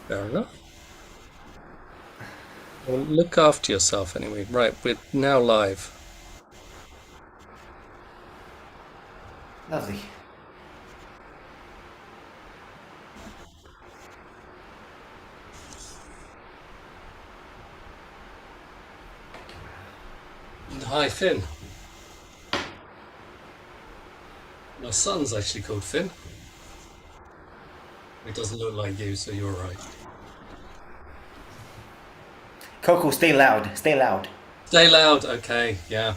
Fair enough. Well, look after yourself anyway. Right, we're now live. Lovely. Hi, Finn. My son's actually called Finn. He doesn't look like you, so you're right. Coco, stay loud. Stay loud. Stay loud. Okay, yeah.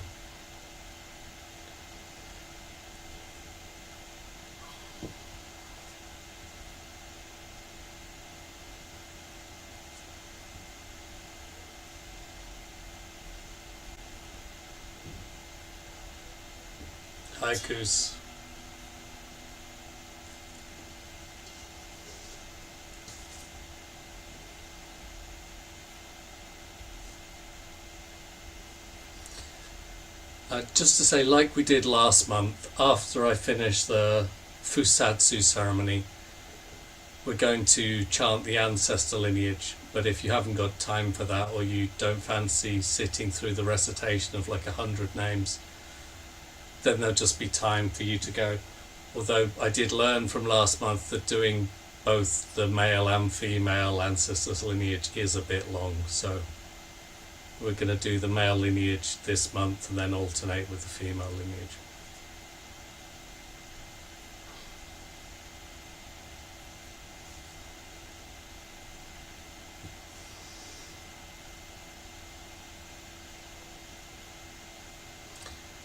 Haikus. Just to say, like we did last month, after I finish the Fusatsu ceremony, we're going to chant the ancestor lineage. But if you haven't got time for that, or you don't fancy sitting through the recitation of like 100 names, then there'll just be time for you to go. Although I did learn from last month that doing both the male and female ancestors lineage is a bit long, so we're going to do the male lineage this month and then alternate with the female lineage.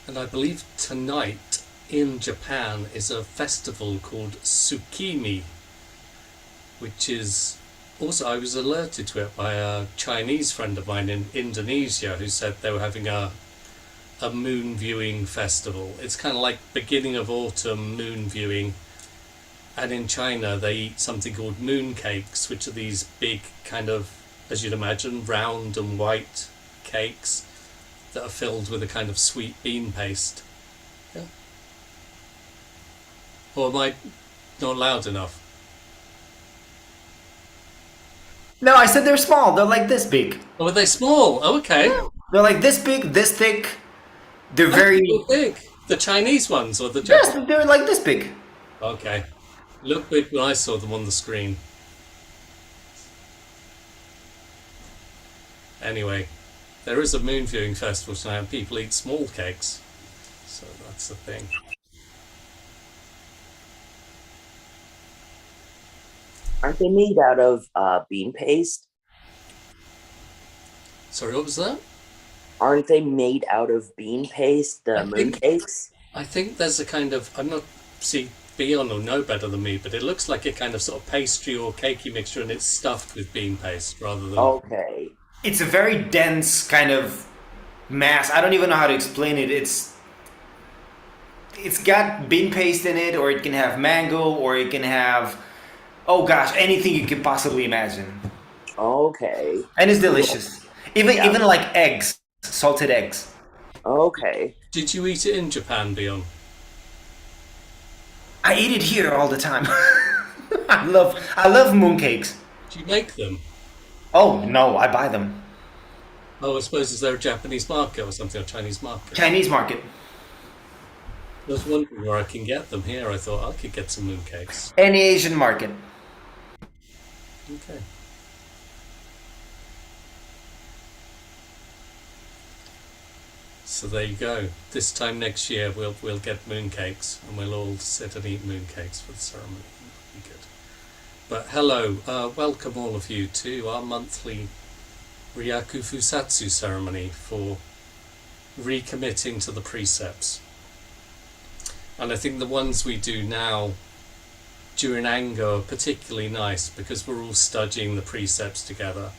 And I believe tonight in Japan is a festival called Tsukimi, which is also, I was alerted to it by a Chinese friend of mine in Indonesia who said they were having a moon viewing festival. It's kind of like beginning of autumn moon viewing. And in China, they eat something called moon cakes, which are these big kind of, as you'd imagine, round and white cakes that are filled with a kind of sweet bean paste. Yeah. Or am I not loud enough? No, I said they're small. They're like this big. Oh, are they small? Oh, okay. They're like this big, this thick. They're Oh, very. they're big. The Chinese ones or the Yes, Japanese? they're like this big. Okay. Look big when I saw them on the screen. Anyway, there is a moon viewing festival tonight and people eat small cakes. So that's the thing. Aren't they made out of bean paste? Sorry, what was that? Aren't they made out of bean paste, I the think mooncakes? I think there's a kind of, I'm not, see, Beyond will know better than me, but it looks like a kind of sort of pastry or cakey mixture and it's stuffed with bean paste rather than. Okay. It's a very dense kind of mass. I don't even know how to explain it. It's got bean paste in it, or it can have mango, or it can have, oh gosh, anything you could possibly imagine. Okay. And it's Cool. delicious. Even Yeah. even like eggs, salted eggs. Okay. Did you eat it in Japan, Beyond? I eat it here all the time. I love mooncakes. Do you make them? Oh no, I buy them. Oh, I suppose is there a Japanese market or something, a Chinese market? Chinese market. I was wondering where I can get them here. I thought I could get some mooncakes. Any Asian market. Okay. So there you go. This time next year we'll get mooncakes and we'll all sit and eat mooncakes for the ceremony. It'll be good. But hello, welcome all of you to our monthly Ryaku Fusatsu ceremony for recommitting to the precepts. And I think the ones we do now during Ango are particularly nice because we're all studying the precepts together.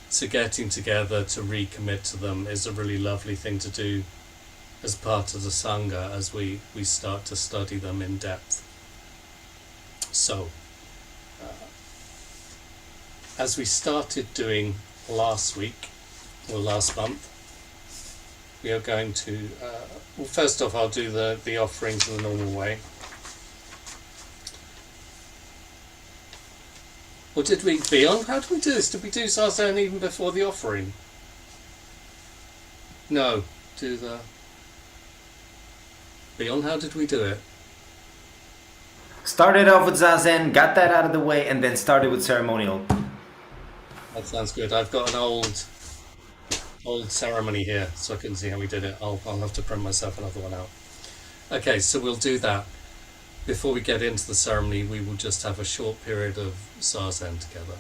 So getting together to recommit to them is a really lovely thing to do as part of the Sangha as we start to study them in depth. So, as we started doing last week, or last month, we are going to, well, first off I'll do the offerings in the normal way. Or did we, Beyond? How did we do this? Did we do Zazen even before the offering? No. Do the... Beyond, how did we do it? Started off with Zazen, got that out of the way, and then started with ceremonial. That sounds good. I've got an old ceremony here, so I can see how we did it. I'll have to print myself another one out. Okay, so we'll do that. Before we get into the ceremony, we will just have a short period of Zazen together.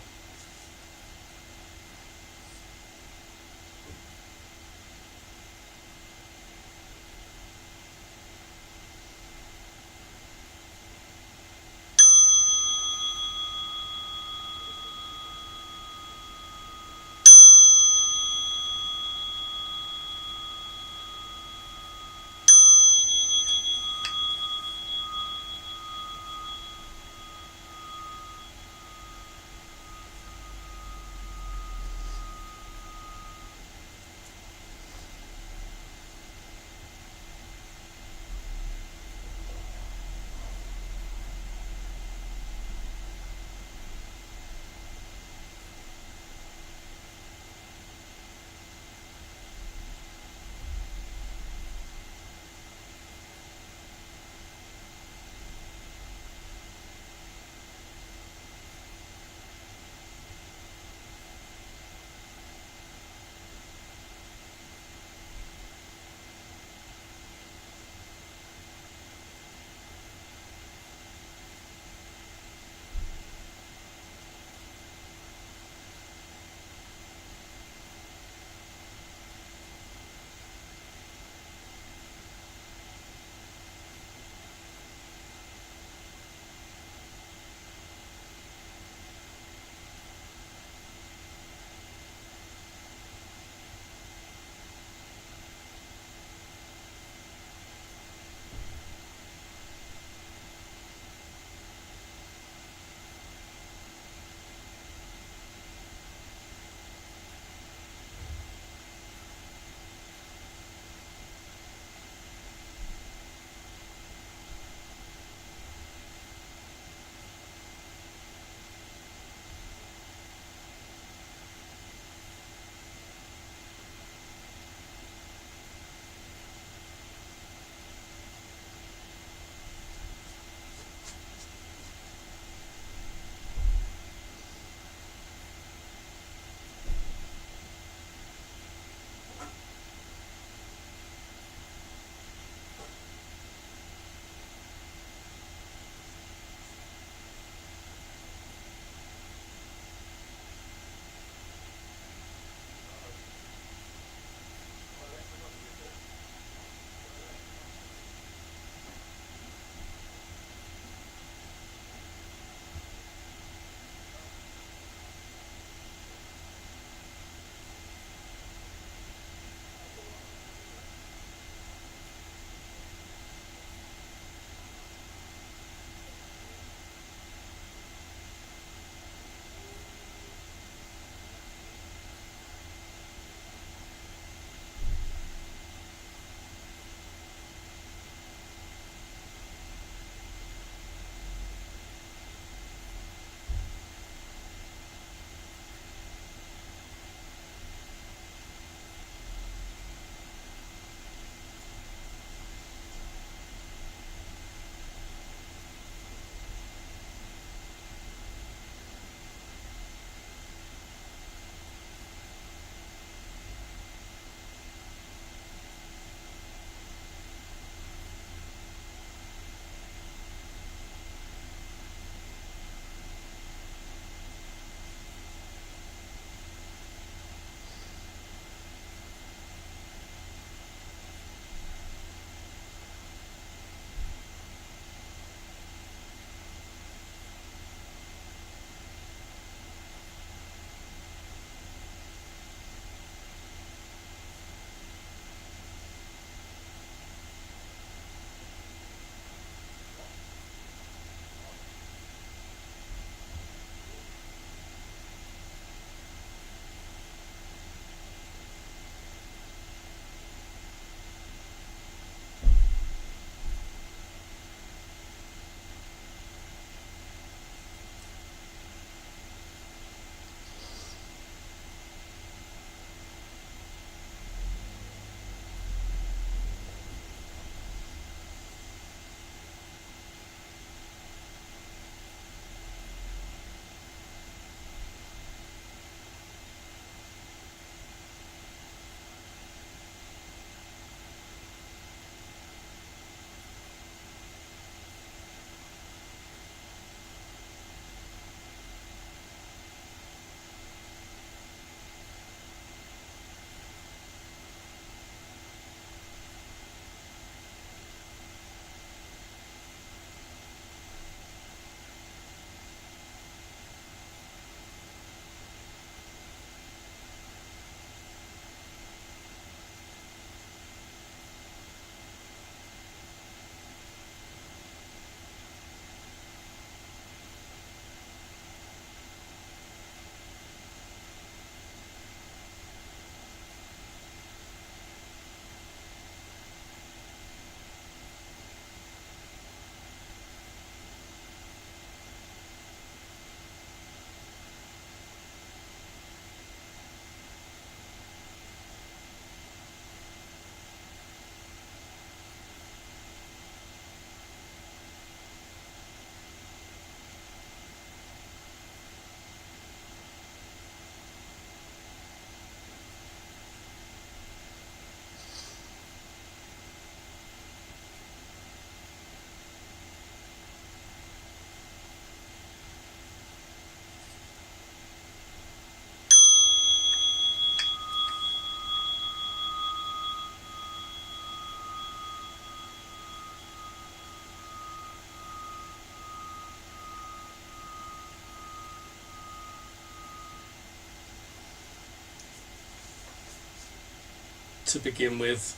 to begin with,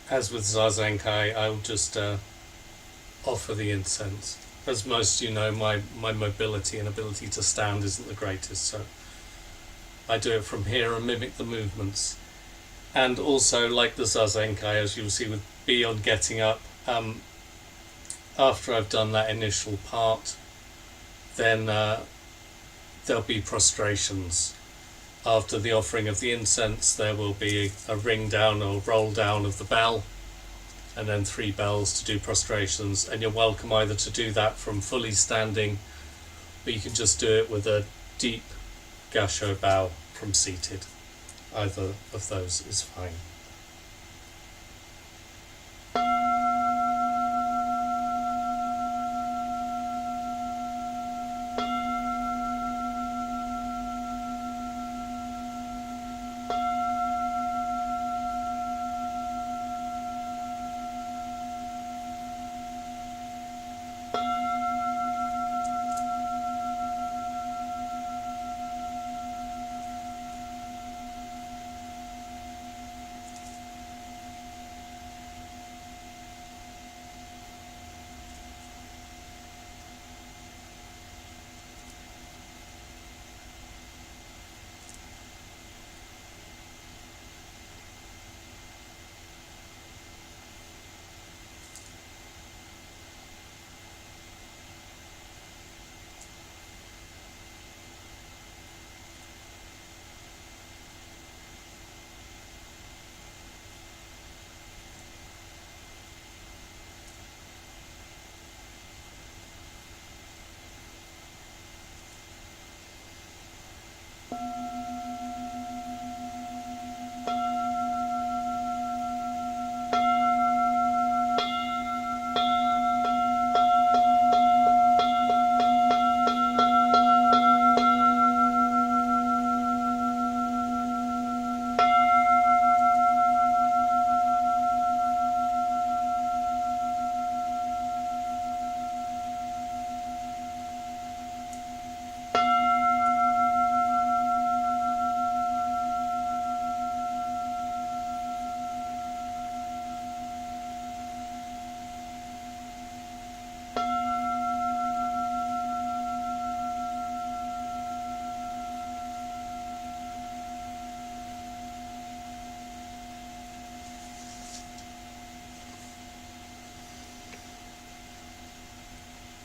as with Zazen Kai, I'll just offer the incense. As most of you know, my mobility and ability to stand isn't the greatest, so I do it from here and mimic the movements. And also, like the Zazen Kai, as you'll see with Beyond getting up, after I've done that initial part, then there'll be prostrations. After the offering of the incense, there will be a ring down or roll down of the bell, and then 3 bells to do prostrations. And you're welcome either to do that from fully standing, or you can just do it with a deep gasho bow from seated. Either of those is fine.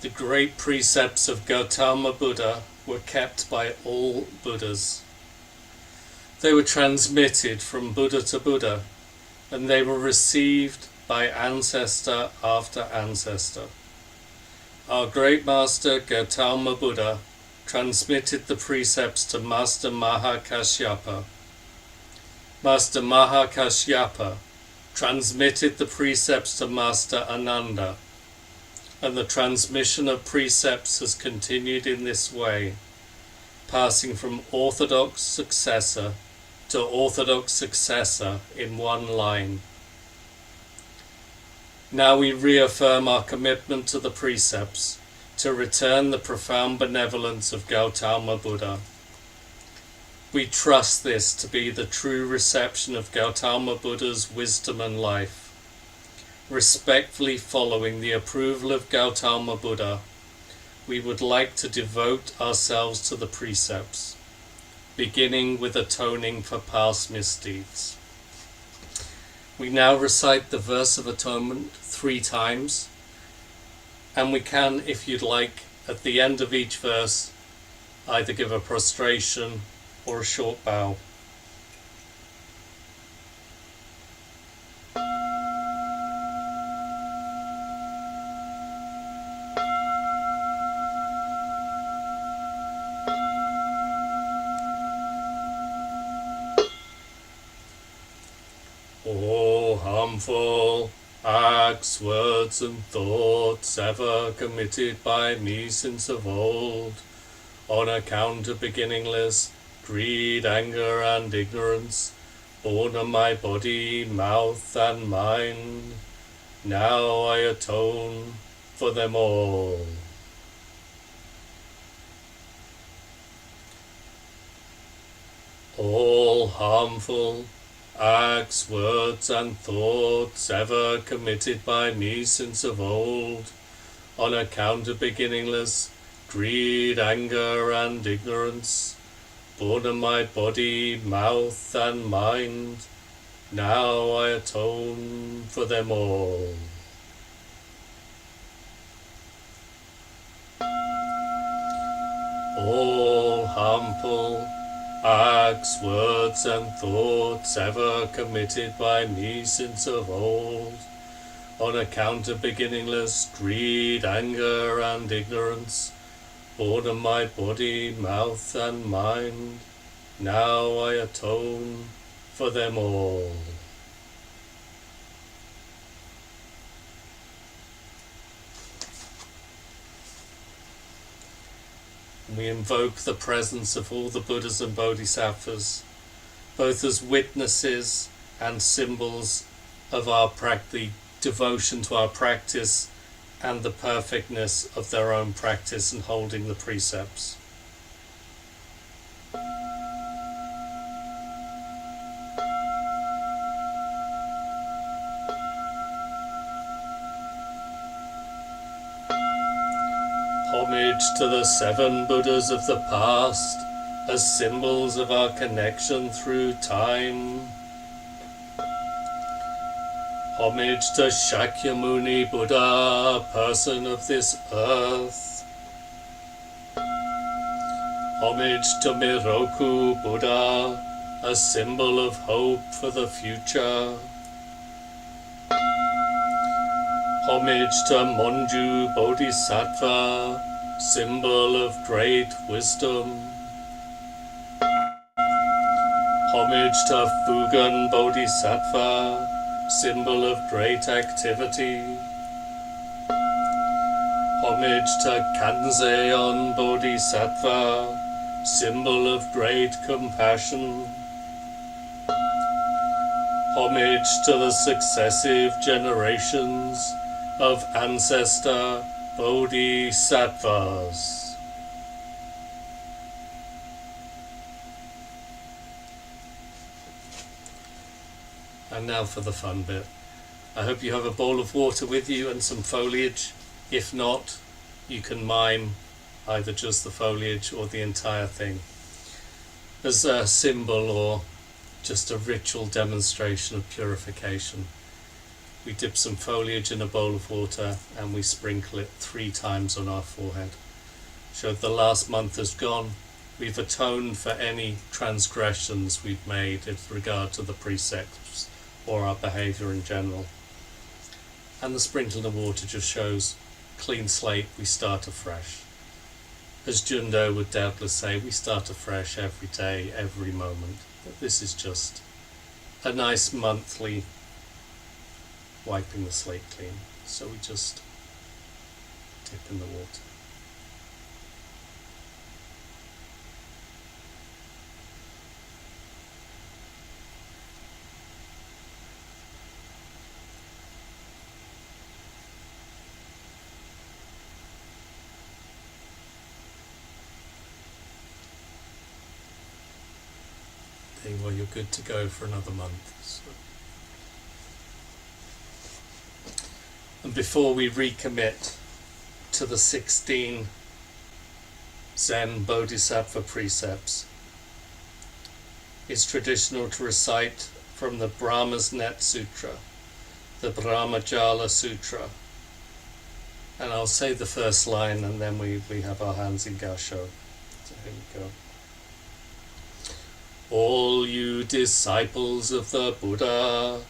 The great precepts of Gautama Buddha were kept by all Buddhas. They were transmitted from Buddha to Buddha, and they were received by ancestor after ancestor. Our great master Gautama Buddha transmitted the precepts to Master Mahakashyapa. Master Mahakashyapa transmitted the precepts to Master Ananda, and the transmission of precepts has continued in this way, passing from orthodox successor to orthodox successor in one line. Now we reaffirm our commitment to the precepts, to return the profound benevolence of Gautama Buddha. We trust this to be the true reception of Gautama Buddha's wisdom and life. Respectfully following the approval of Gautama Buddha, we would like to devote ourselves to the precepts, beginning with atoning for past misdeeds. We now recite the verse of atonement 3 times, and we can, if you'd like, at the end of each verse, either give a prostration or a short bow. All harmful acts, words and thoughts ever committed by me since of old, on account of beginningless greed, anger and ignorance, born of my body, mouth and mind, now I atone for them all. All harmful acts, words and thoughts ever committed by me since of old, on account of beginningless greed, anger and ignorance, born of my body, mouth and mind, now I atone for them all. All harmful acts, words and thoughts ever committed by me since of old, on account of beginningless greed, anger and ignorance, born of my body, mouth and mind, now I atone for them all. We invoke the presence of all the Buddhas and Bodhisattvas, both as witnesses and symbols of our the devotion to our practice and the perfectness of their own practice and holding the precepts. Homage to the 7 Buddhas of the past as symbols of our connection through time. Homage to Shakyamuni Buddha, person of this earth. Homage to Miroku Buddha, a symbol of hope for the future. Homage to Monju Bodhisattva, symbol of great wisdom. Homage to Fugan Bodhisattva, symbol of great activity. Homage to Kanzeon Bodhisattva, symbol of great compassion. Homage to the successive generations of ancestor Bodhisattvas. And now for the fun bit. I hope you have a bowl of water with you and some foliage. If not, you can mime either just the foliage or the entire thing as a symbol or just a ritual demonstration of purification. We dip some foliage in a bowl of water and we sprinkle it 3 times on our forehead. So the last month has gone. We've atoned for any transgressions we've made with regard to the precepts or our behaviour in general. And the sprinkling of water just shows clean slate, we start afresh. As Jundo would doubtless say, we start afresh every day, every moment. But this is just a nice monthly wiping the slate clean. So we just dip in the water. Well, you're good to go for another month. So. And before we recommit to the 16 Zen Bodhisattva precepts, it's traditional to recite from the Brahma's Net Sutra, the Brahmajala Sutra. And I'll say the first line and then we have our hands in Gassho. So here we go. All you disciples of the Buddha,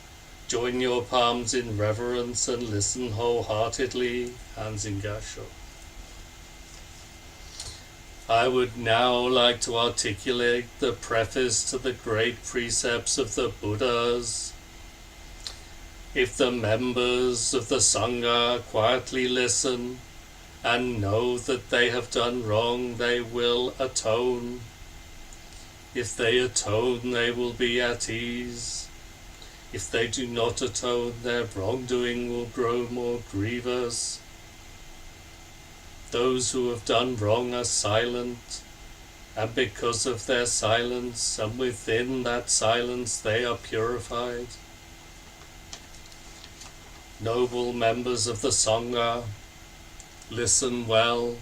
join your palms in reverence and listen wholeheartedly, hands in Gassho. I would now like to articulate the preface to the great precepts of the Buddhas. If the members of the Sangha quietly listen and know that they have done wrong, they will atone. If they atone, they will be at ease. If they do not atone, their wrongdoing will grow more grievous. Those who have done wrong are silent. and because of their silence, and within that silence they are purified. Noble members of the Sangha, listen well.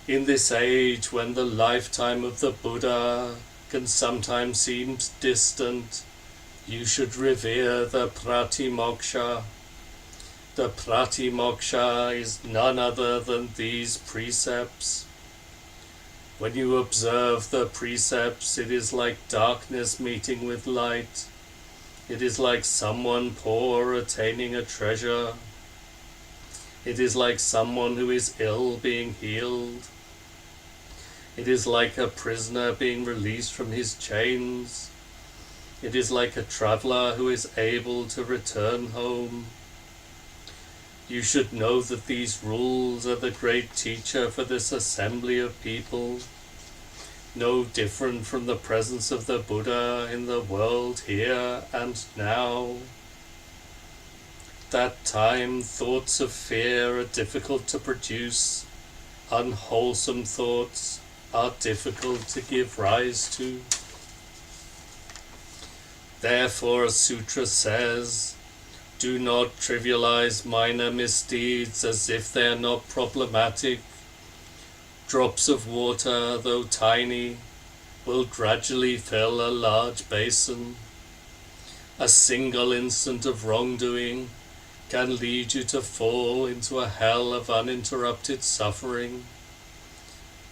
In this age when the lifetime of the Buddha can sometimes seem distant, you should revere the Pratimoksha. The Pratimoksha is none other than these precepts. When you observe the precepts, it is like darkness meeting with light. It is like someone poor attaining a treasure. It is like someone who is ill being healed. It is like a prisoner being released from his chains. It is like a traveler who is able to return home. You should know that these rules are the great teacher for this assembly of people, no different from the presence of the Buddha in the world here and now. That time thoughts of fear are difficult to produce, unwholesome thoughts are difficult to give rise to. Therefore a sutra says, do not trivialize minor misdeeds as if they are not problematic. Drops of water, though tiny, will gradually fill a large basin. A single instant of wrongdoing can lead you to fall into a hell of uninterrupted suffering.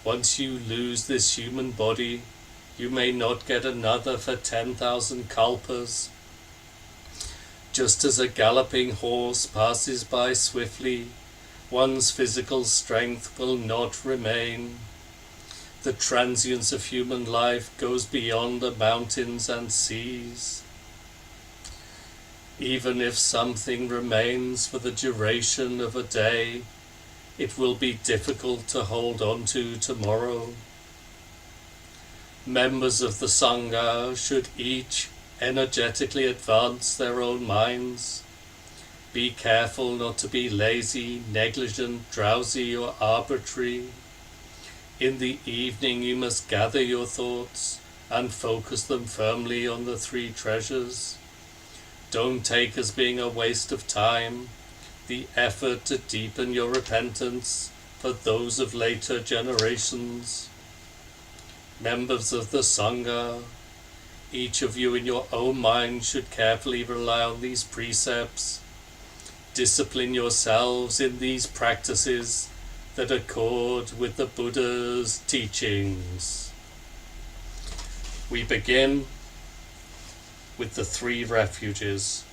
Once you lose this human body, you may not get another for 10,000 kalpas. Just as a galloping horse passes by swiftly, one's physical strength will not remain. The transience of human life goes beyond the mountains and seas. Even if something remains for the duration of a day, it will be difficult to hold on to tomorrow. Members of the Sangha should each energetically advance their own minds. Be careful not to be lazy, negligent, drowsy, or arbitrary. In the evening you must gather your thoughts and focus them firmly on the three treasures. Don't take as being a waste of time the effort to deepen your repentance for those of later generations. Members of the Sangha, each of you in your own mind should carefully rely on these precepts. Discipline yourselves in these practices that accord with the Buddha's teachings. We begin with the three refuges.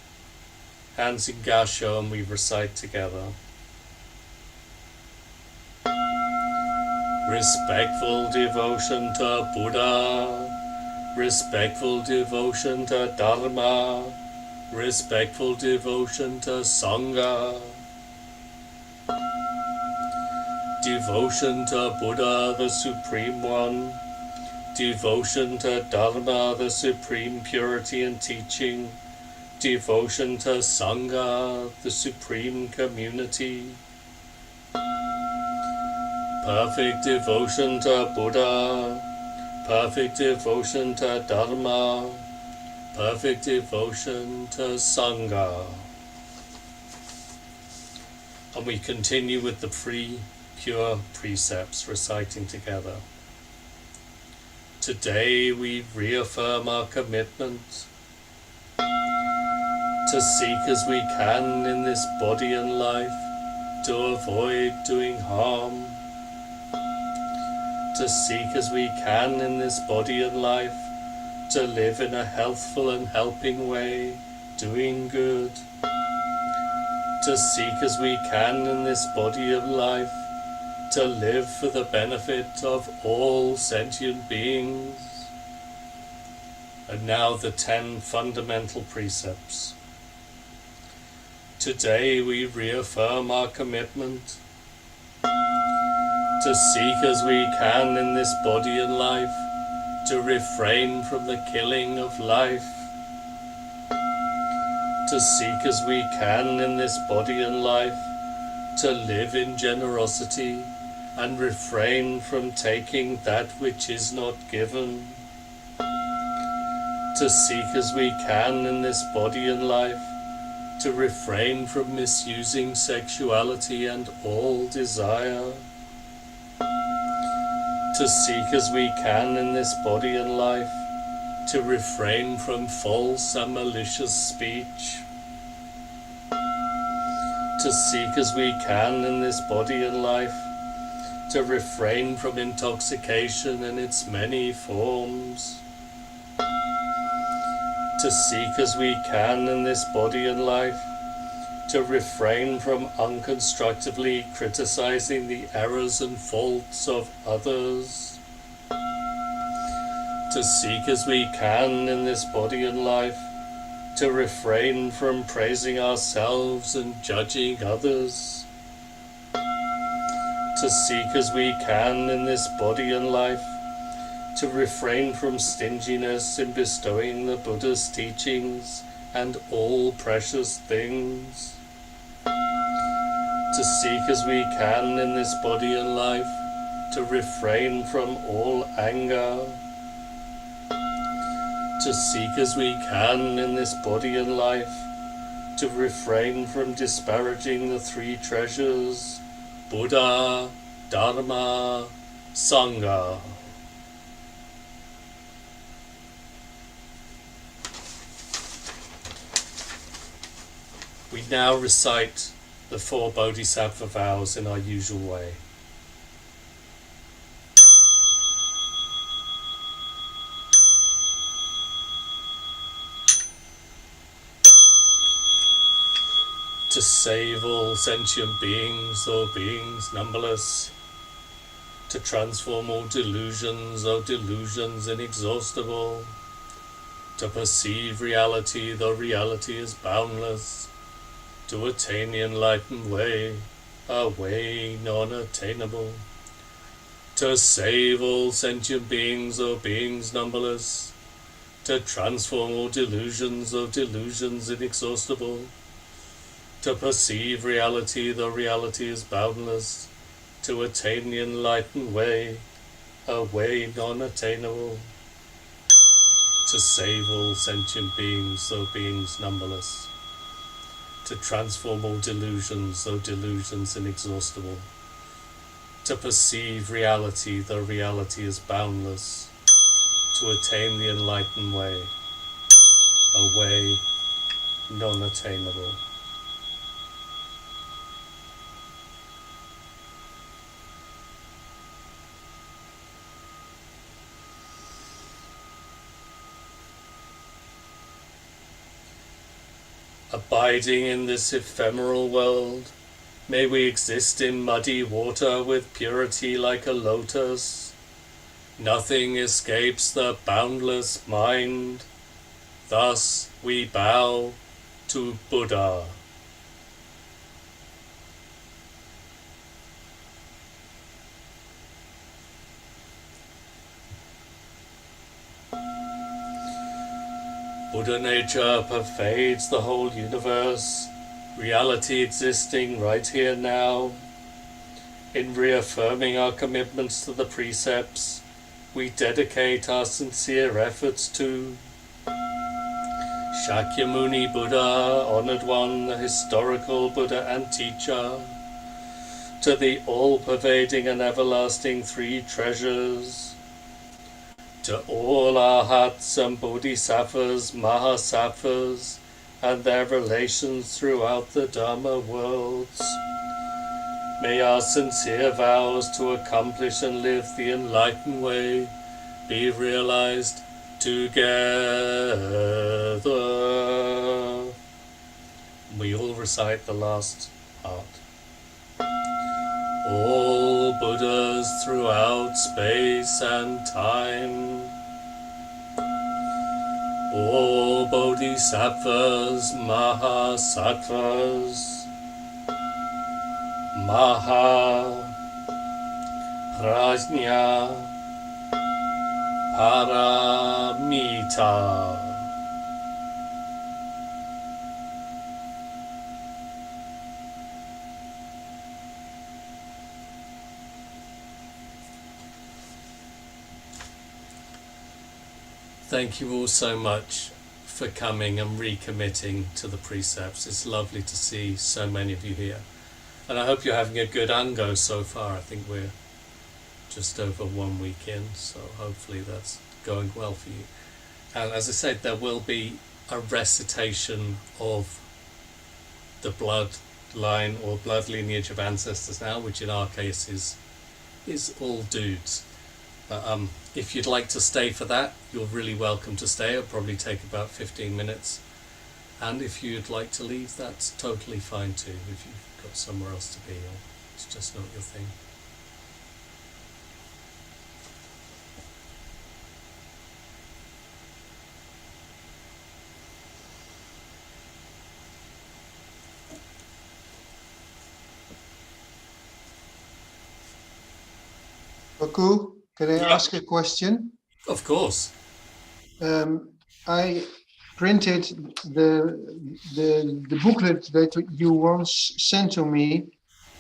Hands in Gasho, and we recite together. Respectful devotion to Buddha. Respectful devotion to Dharma. Respectful devotion to Sangha. Devotion to Buddha, the Supreme One. Devotion to Dharma, the supreme purity and teaching. Devotion to Sangha, the supreme community. Perfect devotion to Buddha. Perfect devotion to Dharma. Perfect devotion to Sangha. And we continue with the three pure precepts, reciting together. Today we reaffirm our commitment to seek as we can in this body and life to avoid doing harm. To seek as we can in this body and life to live in a healthful and helping way, doing good. To seek as we can in this body of life to live for the benefit of all sentient beings. And now the 10 fundamental precepts. Today we reaffirm our commitment to seek as we can in this body and life to refrain from the killing of life. To seek as we can in this body and life to live in generosity and refrain from taking that which is not given, to seek as we can in this body and life, to refrain from misusing sexuality and all desire, to seek as we can in this body and life, to refrain from false and malicious speech, to seek as we can in this body and life, to refrain from intoxication in its many forms, to seek as we can in this body and life, to refrain from unconstructively criticizing the errors and faults of others, to seek as we can in this body and life, to refrain from praising ourselves and judging others, to seek as we can in this body and life, to refrain from stinginess in bestowing the Buddha's teachings and all precious things, to seek as we can in this body and life, to refrain from all anger, to seek as we can in this body and life, to refrain from disparaging the three treasures, Buddha, Dharma, Sangha. We now recite the 4 Bodhisattva vows in our usual way. To save all sentient beings, or beings numberless, to transform all delusions, or delusions inexhaustible, to perceive reality, though reality is boundless, to attain the enlightened way, a way non-attainable, to save all sentient beings, or beings numberless, to transform all delusions, or delusions inexhaustible, to perceive reality, though reality is boundless, to attain the enlightened way, a way non-attainable, to save all sentient beings, though beings numberless, to transform all delusions, though delusions inexhaustible, to perceive reality, though reality is boundless, to attain the enlightened way, a way non-attainable. Abiding in this ephemeral world, may we exist in muddy water with purity like a lotus. Nothing escapes the boundless mind. Thus we bow to Buddha. Buddha nature pervades the whole universe, reality existing right here now. In reaffirming our commitments to the precepts, we dedicate our sincere efforts to Shakyamuni Buddha, Honored One, the historical Buddha and teacher, to the all-pervading and everlasting three treasures, to all arhats and bodhisattvas, mahasattvas, and their relations throughout the Dharma worlds. May our sincere vows to accomplish and live the enlightened way be realized together. We all recite the last part. All Buddhas throughout space and time, all bodhisattvas, mahasattvas, maha, prajna, paramita. Thank you all so much for coming and recommitting to the precepts. It's lovely to see so many of you here. And I hope you're having a good Ango so far. I think we're just over 1 week in, so hopefully that's going well for you. And as I said, there will be a recitation of the bloodline or blood lineage of ancestors now, which in our case is all dudes. If you'd like to stay for that, you're really welcome to stay. It'll probably take about 15 minutes. And if you'd like to leave, that's totally fine too, if you've got somewhere else to be or it's just not your thing. Ryaku, can I ask a question? Of course. I printed the booklet that you once sent to me,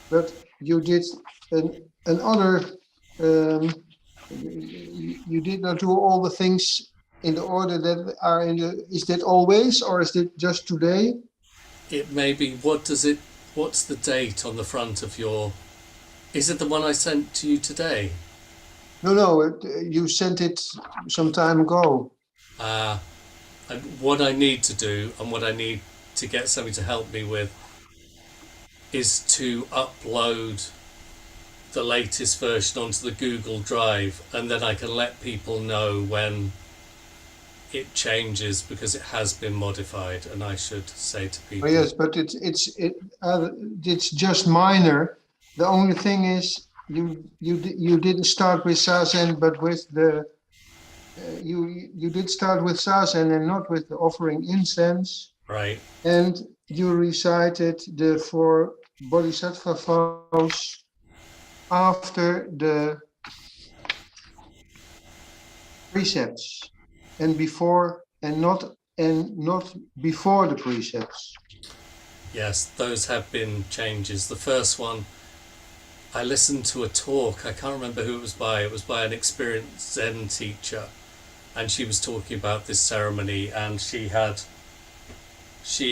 but you did another. You did not do all the things in the order that are in the. Is that always, or is it just today? It may be. What's the date on the front of your? Is it the one I sent to you today? No, you sent it some time ago. And what I need to do and what I need to get somebody to help me with is to upload the latest version onto the Google Drive, and then I can let people know when it changes because it has been modified, and I should say to people. Oh, yes, but it's just minor. The only thing is you didn't start with Zazen, but with the you did start with Zazen and not with the offering incense. Right. And you recited the 4 Bodhisattva vows after the precepts and before and not before the precepts. Yes, those have been changes. The first one, I listened to a talk. I can't remember who it was by. It was by an experienced Zen teacher, and she was talking about this ceremony, and she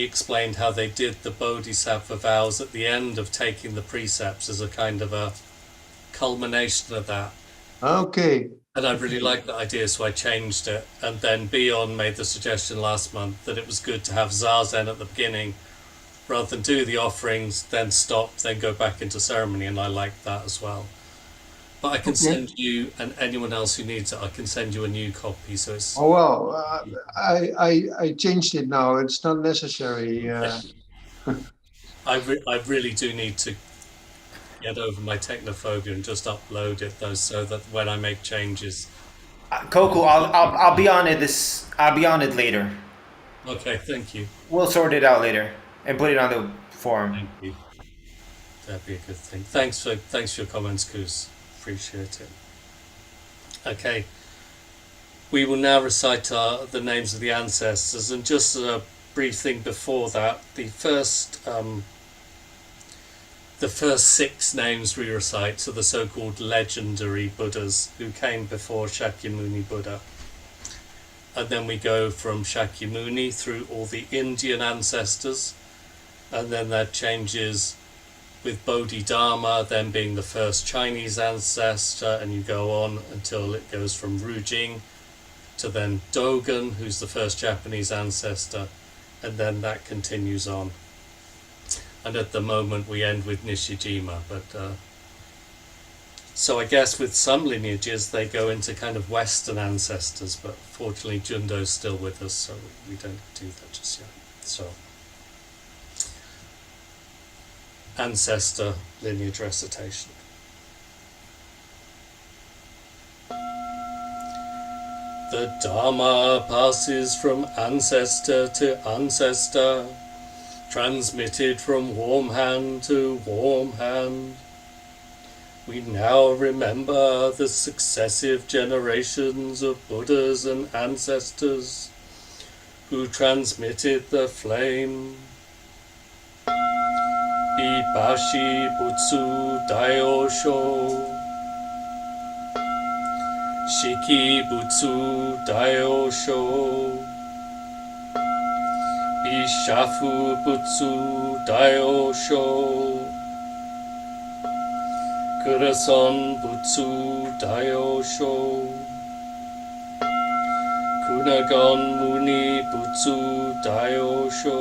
explained how they did the Bodhisattva vows at the end of taking the precepts as a kind of a culmination of that. Okay. And I really liked that idea, so I changed it. And then Beyond made the suggestion last month that it was good to have Zazen at the beginning rather than do the offerings, then stop, then go back into ceremony, and I like that as well. But I can send you, and anyone else who needs it, I can send you a new copy. So it's. Oh well, I changed it now. It's not necessary. I really do need to get over my technophobia and just upload it though, so that when I make changes. Coco, I'll be on it I'll be on it later. Okay, thank you. We'll sort it out later and put it on the forum. Thank you. That'd be a good thing. Thanks for your comments, Koos. Appreciate it. Okay. We will now recite the names of the ancestors, and just a brief thing before that, the first 6 names we recite are the so-called legendary Buddhas who came before Shakyamuni Buddha. And then we go from Shakyamuni through all the Indian ancestors, and then that changes with Bodhidharma then being the first Chinese ancestor, and you go on until it goes from Rujing to then Dogen, who's the first Japanese ancestor, and then that continues on. And at the moment we end with Nishijima, but so I guess with some lineages they go into kind of Western ancestors, but fortunately Jundo's still with us, so we don't do that just yet. So ancestor lineage recitation. The Dharma passes from ancestor to ancestor, transmitted from warm hand to warm hand. We now remember the successive generations of Buddhas and ancestors who transmitted the flame. Ibashi Butsu Daiyosho. Shiki Butsu Daiyosho Bishafu Butsu Daiyosho Kurason Butsu Daiyosho Kunagon Muni Butsu Daiyosho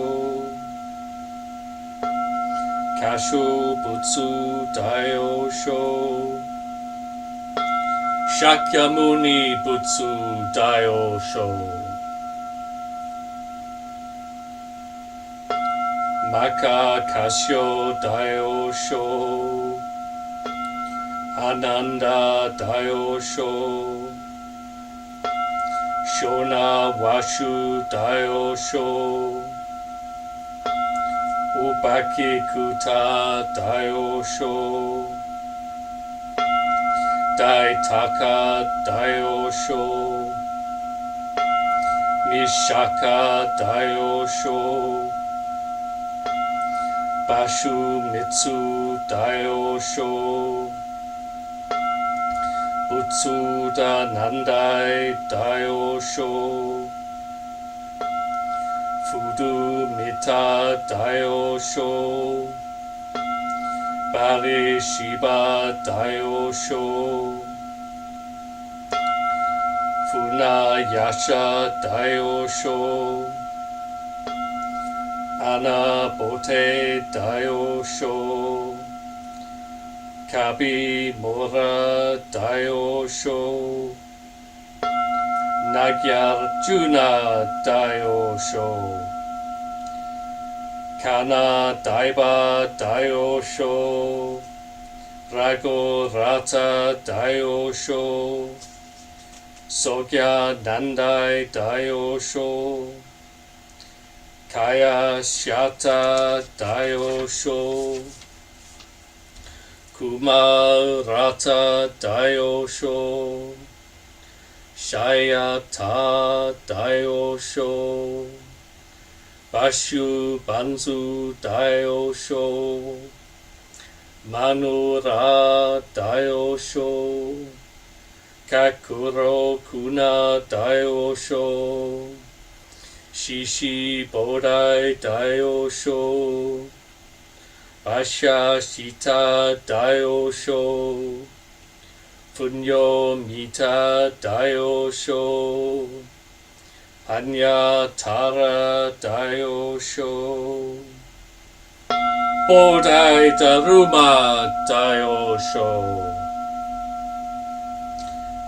Kasho Butsu Daiyosho Shakyamuni Butsu Daiyosho Maka Kashyo Daiyosho Ananda Daiyosho Shona Washu Daiyosho Upaki Kuta Daiyosho Daitaka Daiyosho Mishaka Daiyosho Bashu Mitsu Daiyosho Butsuda Nandai Daiyosho Fudu Mita Daiyosho Bari Shiba Daiyosho Funayasha Daiyosho Anabote Daiyosho Kabi Mora Daiyosho Nagyarjuna Daiyosho Kana Daiba Daiyosho Rago Rata Daiyosho Sogya Nandai Daiyosho Kaya Shata Daiyosho Kumarata Daiyosho Shayata Daiyosho Bashu Banzu Daiyosho Manura Daiyosho Kakuro Kuna Daiyosho Shishi Bodai Daiyosho Basha Shita Daiyosho Funyo Mita Daiyosho Anya Tara Daiyosho Bodai Daruma Daiyosho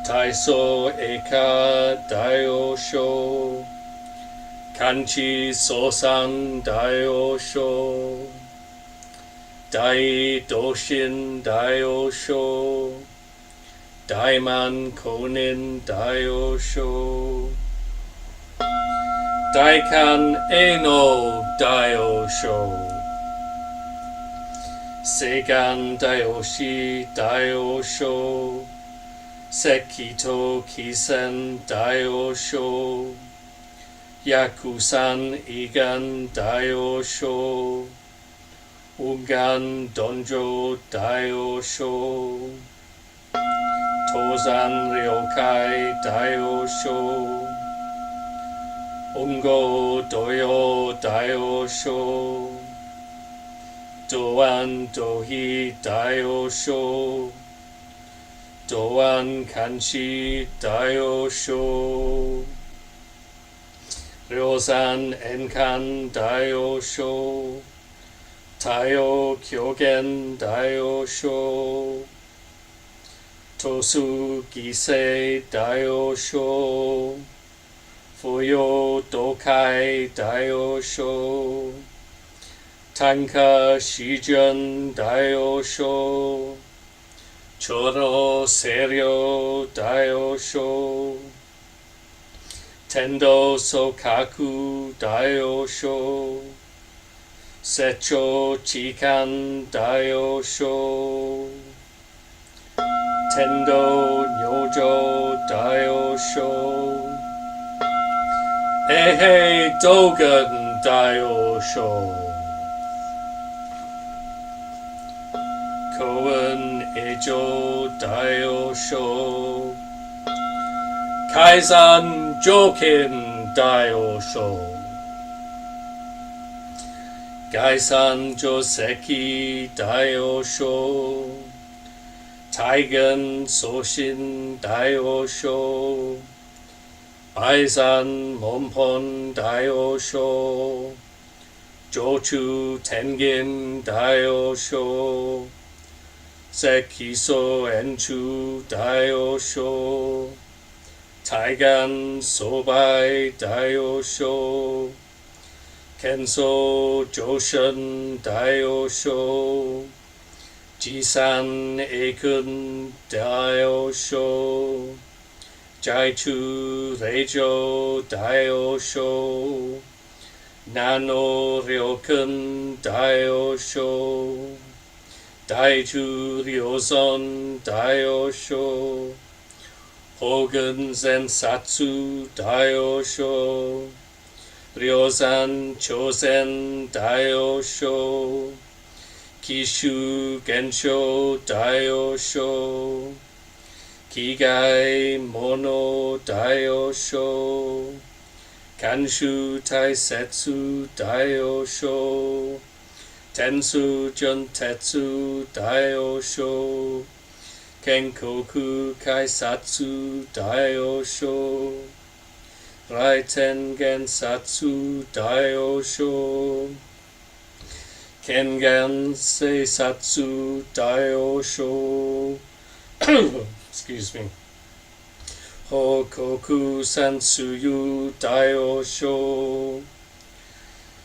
Taiso Eka Daiyosho Kanchi Sosan Daiyosho Dai Doshin Daiyosho Daiman Konin Daiyosho Daikan Eno Daiyosho Seigan Daioshi Daiyosho Sekito Kisen Daiyosho Yakusan Igan Daiyosho Ugan Donjo Daiyosho Tozan Ryokai Daiyosho Ungo Doyo Daiyosho Doan Dohi Daiyosho Doan Kanchi Daiyosho Ryozan Enkan Daiyosho Taiyo Kyogen Daiyosho Tosu Gisei Daiyosho Fuyo Dokai Daiyosho Tanka Shijun Daiyosho Choro Seryo Daiyosho Tendo Sokaku Daiyosho Secho Chikan Daiyosho Tendo Nyojo Daiyosho Eihei Dogen Daiyosho Koen Ejo Daiyosho Kaizan Jokin Daiyosho. Gaisan Joseki Daiyosho. Taigen Soshin Daiyosho. Baizan Monpon Daiyosho. Jochu Tengen Daiyosho. Sekiso Enchu Daiyosho. Taigan Sobai Daiyosho. Kenso Joshin Daiyosho. Jisan Ekun Daiyosho. Jaichu Reijo Daiyosho. Nano Ryokun Daiyosho. Daiju Ryozon Daiyosho. Hogen Zensatsu Daiyosho. Ryozan Chosen Daiyosho. Kishu Gensho Daiyosho. Kigai Mono Daiyosho. Kanshu Taisetsu Daiyosho. Tensu Juntetsu Daiyosho. Kenkoku Kaisatsu Daiyosho. Raiten Gensatsu Daiyosho. Kengan Seisatsu Daiyosho. Excuse me. Hokoku Sansuyu Daiyosho.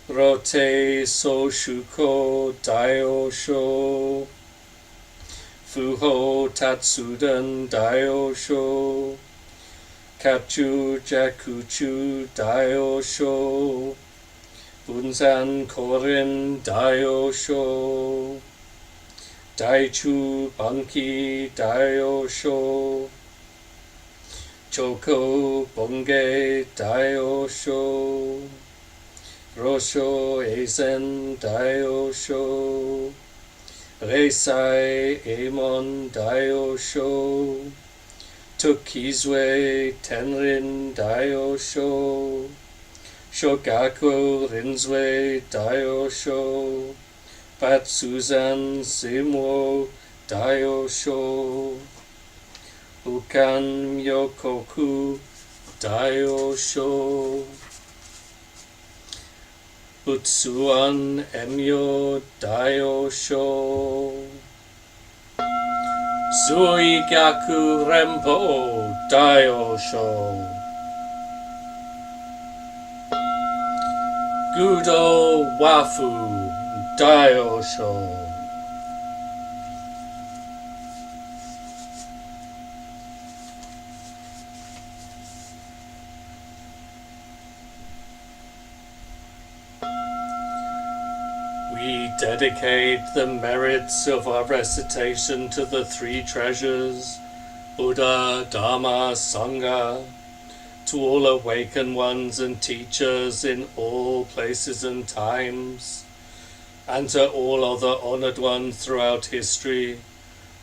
Rote Soshuko Daiyosho. Fuho Tatsudan Daiyosho. Kachu Jakuchu Daiyosho. Bunzan Korin Daiyosho. Daichu Banki Daiyosho. Choko Bonge Daiyosho. Rosho Eisen Daiyosho. Reisai Emon Daiyosho. Tokizue Tenrin Daiyosho. Shogaku Rinzue Daiyosho. Patsuzan Simo Daiyosho. Ukan Yokoku Daiyosho. Butsuan Emyo Daiyosho. Suigaku Rempo Daiyosho. Gudo Wafu Daiyosho. We dedicate the merits of our recitation to the three treasures, Buddha, Dharma, Sangha, to all awakened ones and teachers in all places and times, and to all other honored ones throughout history,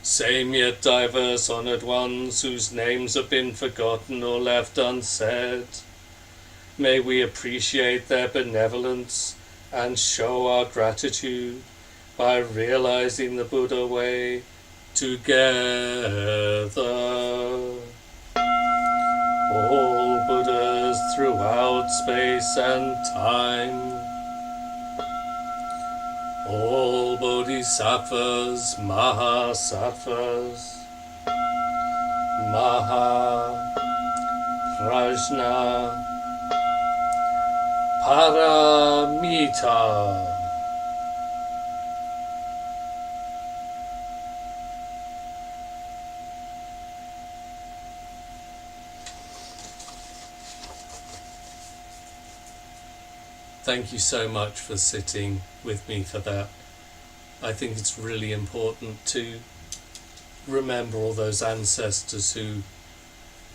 same yet diverse honored ones whose names have been forgotten or left unsaid. May we appreciate their benevolence and show our gratitude by realizing the Buddha way together. All Buddhas throughout space and time. All Bodhisattvas, Mahasattvas, Maha, Prajna, Paramita. Thank you so much for sitting with me for that. I think it's really important to remember all those ancestors who,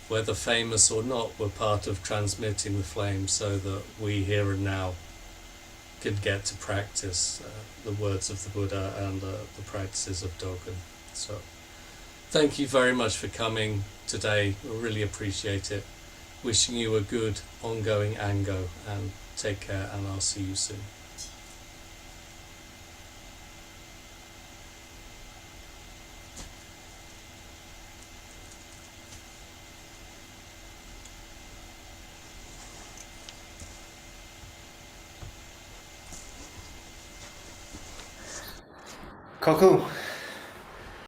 whether famous or not, were part of transmitting the flame so that we here and now can get to practice the words of the Buddha and the practices of Dogen. So thank you very much for coming today. I really appreciate it. wishing you a good ongoing Ango, and take care, and I'll see you soon. Koku,